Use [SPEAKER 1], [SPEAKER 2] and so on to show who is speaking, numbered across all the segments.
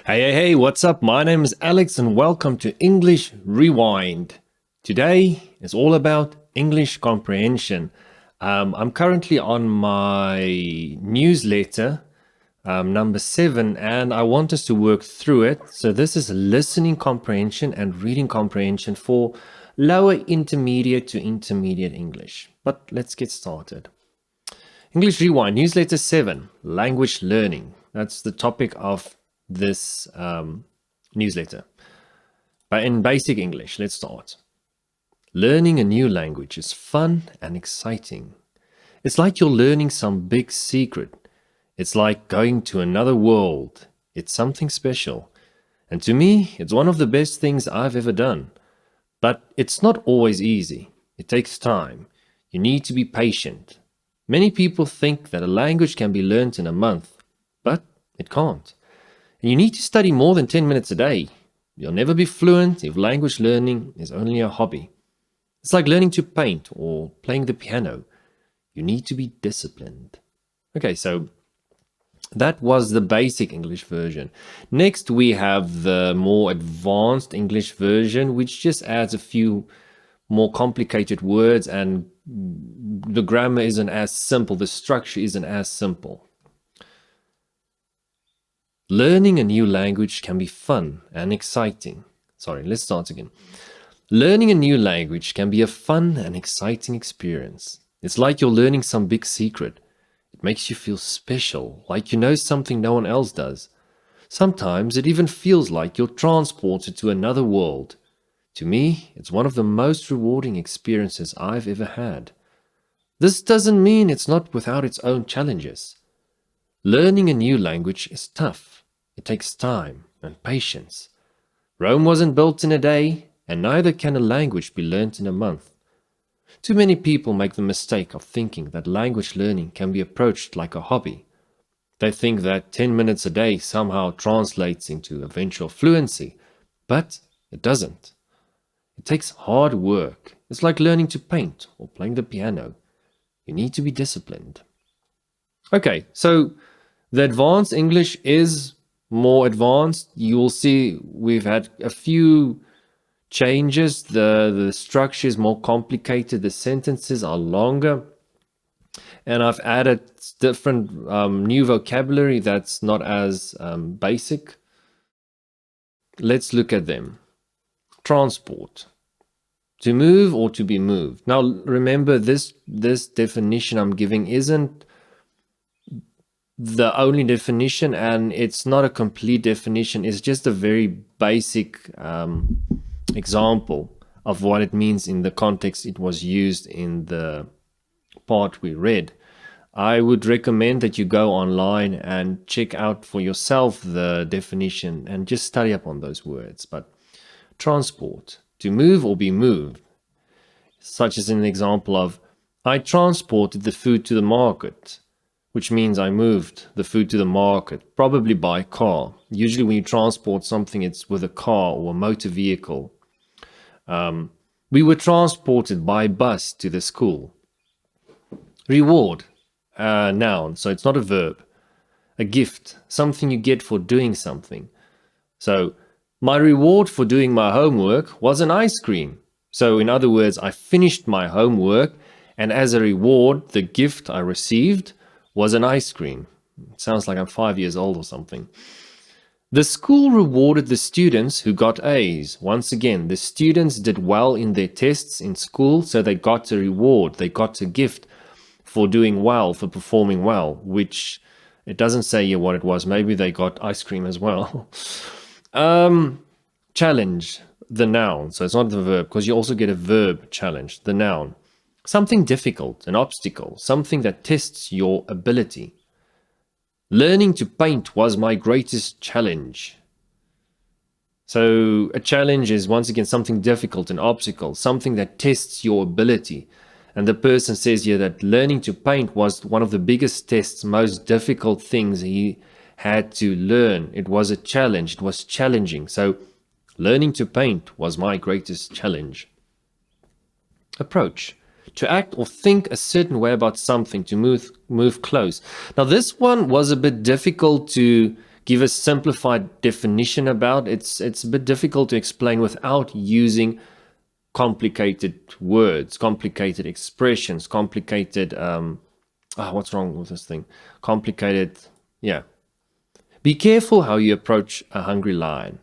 [SPEAKER 1] Hey, what's up? My name is Alex and welcome to English Rewind. Today is all about English comprehension. I'm currently on my newsletter, number 7, and I want us to work through it. So this is listening comprehension and reading comprehension for lower intermediate to intermediate English. But let's get started. English Rewind, newsletter 7, language learning. That's the topic of this newsletter. But in basic English, let's start. Learning a new language is fun and exciting. It's like you're learning some big secret. It's like going to another world. It's something special. And to me, it's one of the best things I've ever done. But it's not always easy. It takes time. You need to be patient. Many people think that a language can be learned in a month, but it can't. And you need to study more than 10 minutes a day. You'll never be fluent if language learning is only a hobby. It's like learning to paint or playing the piano. You need to be disciplined. Okay, so that was the basic English version. Next, we have the more advanced English version, which just adds a few more complicated words, and the grammar isn't as simple. The structure isn't as simple. Learning a new language can be fun and exciting. Sorry, let's start again. Learning a new language can be a fun and exciting experience. It's like you're learning some big secret. It makes you feel special, like you know something no one else does. Sometimes it even feels like you're transported to another world. To me, it's one of the most rewarding experiences I've ever had. This doesn't mean it's not without its own challenges. Learning a new language is tough. It takes time and patience. Rome wasn't built in a day, and neither can a language be learnt in a month. Too many people make the mistake of thinking that language learning can be approached like a hobby. They think that 10 minutes a day somehow translates into eventual fluency, but it doesn't. It takes hard work. It's like learning to paint or playing the piano. You need to be disciplined. Okay, so the advanced English is more advanced. You will see we've had a few changes. The structure is more complicated. The sentences are longer. And I've added different new vocabulary that's not as basic. Let's look at them. Transport. To move or to be moved. Now remember, this definition I'm giving isn't the only definition, and it's not a complete definition. It's just a very basic example of what it means in the context it was used in the part we read. I would recommend that you go online and check out for yourself the definition and just study up on those words. But transport, to move or be moved, such as an example of, I transported the food to the market, which means I moved the food to the market, probably by car. Usually when you transport something, it's with a car or a motor vehicle. We were transported by bus to the school. Reward, noun, so it's not a verb. A gift, something you get for doing something. So, my reward for doing my homework was an ice cream. So, in other words, I finished my homework, and as a reward, the gift I received was an ice cream. It sounds like I'm 5 years old or something. The school rewarded the students who got A's. Once again, the students did well in their tests in school, so they got a reward. They got a gift for doing well, for performing well, which it doesn't say here what it was. Maybe they got ice cream as well. Challenge, the noun. So it's not the verb, because you also get a verb, challenge, the noun. Something difficult, an obstacle, something that tests your ability. Learning to paint was my greatest challenge. So a challenge is once again something difficult, an obstacle, something that tests your ability. And the person says here that learning to paint was one of the biggest tests, most difficult things he had to learn. It was a challenge. It was challenging. So learning to paint was my greatest challenge. Approach. To act or think a certain way about something, to move close. Now this one was a bit difficult to give a simplified definition about. It's a bit difficult to explain without using complicated words, complicated expressions, complicated what's wrong with this thing? Complicated, yeah. Be careful how you approach a hungry lion.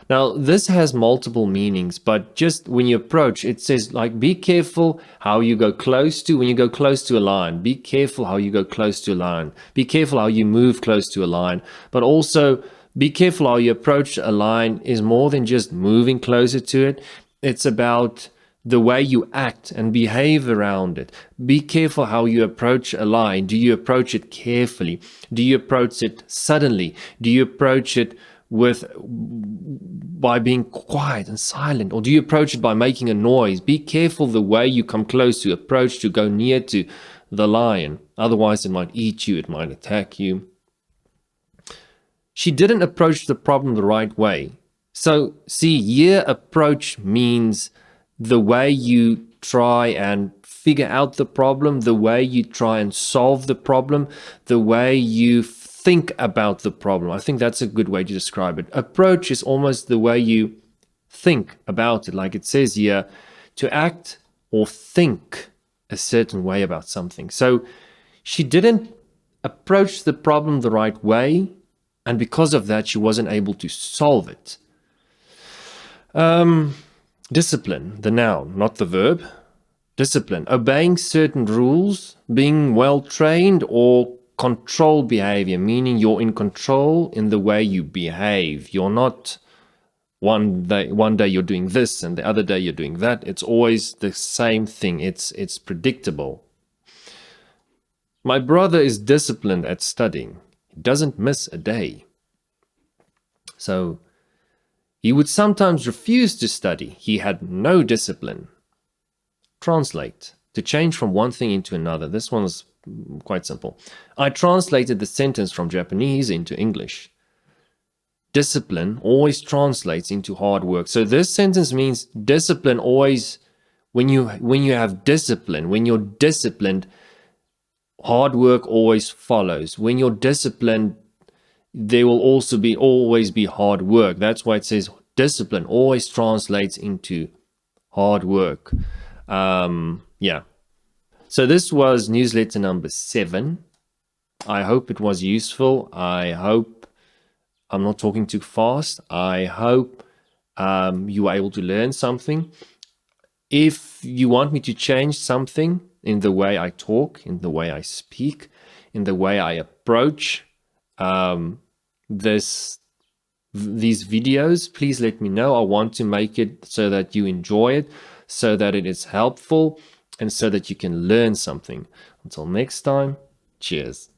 [SPEAKER 1] Now, this has multiple meanings, but just when you approach, it says like, be careful how you go close to, when you go close to a lion, be careful how you go close to a lion. Be careful how you move close to a lion, but also be careful how you approach a lion is more than just moving closer to it. It's about the way you act and behave around it. Be careful how you approach a lion. Do you approach it carefully? Do you approach it suddenly? Do you approach it by being quiet and silent, or do you approach it by making a noise? Be careful the way you come close to approach, to go near to the lion. Otherwise, it might eat you, it might attack you. She didn't approach the problem the right way. So, see, here approach means the way you try and figure out the problem, the way you try and solve the problem, the way you think about the problem. I think that's a good way to describe it. Approach is almost the way you think about it. Like it says here, to act or think a certain way about something. So she didn't approach the problem the right way, and because of that, she wasn't able to solve it. Discipline, the noun, not the verb. Discipline, obeying certain rules, being well trained, or control behavior, meaning you're in control in the way you behave. You're not one day you're doing this and the other day you're doing that. It's always the same thing. It's predictable. My brother is disciplined at studying. He doesn't miss a day. So he would sometimes refuse to study. He had no discipline. Translate, to change from one thing into another. This one's quite simple. I translated the sentence from Japanese into English. Discipline always translates into hard work. So this sentence means discipline always, when you have discipline, when you're disciplined, hard work always follows. When you're disciplined, there will also always be hard work. That's why it says discipline always translates into hard work. Yeah. So this was newsletter number 7. I hope it was useful. I hope I'm not talking too fast. I hope you were able to learn something. If you want me to change something in the way I talk, in the way I speak, in the way I approach these videos, please let me know. I want to make it so that you enjoy it, so that it is helpful, and so that you can learn something. Until next time, cheers.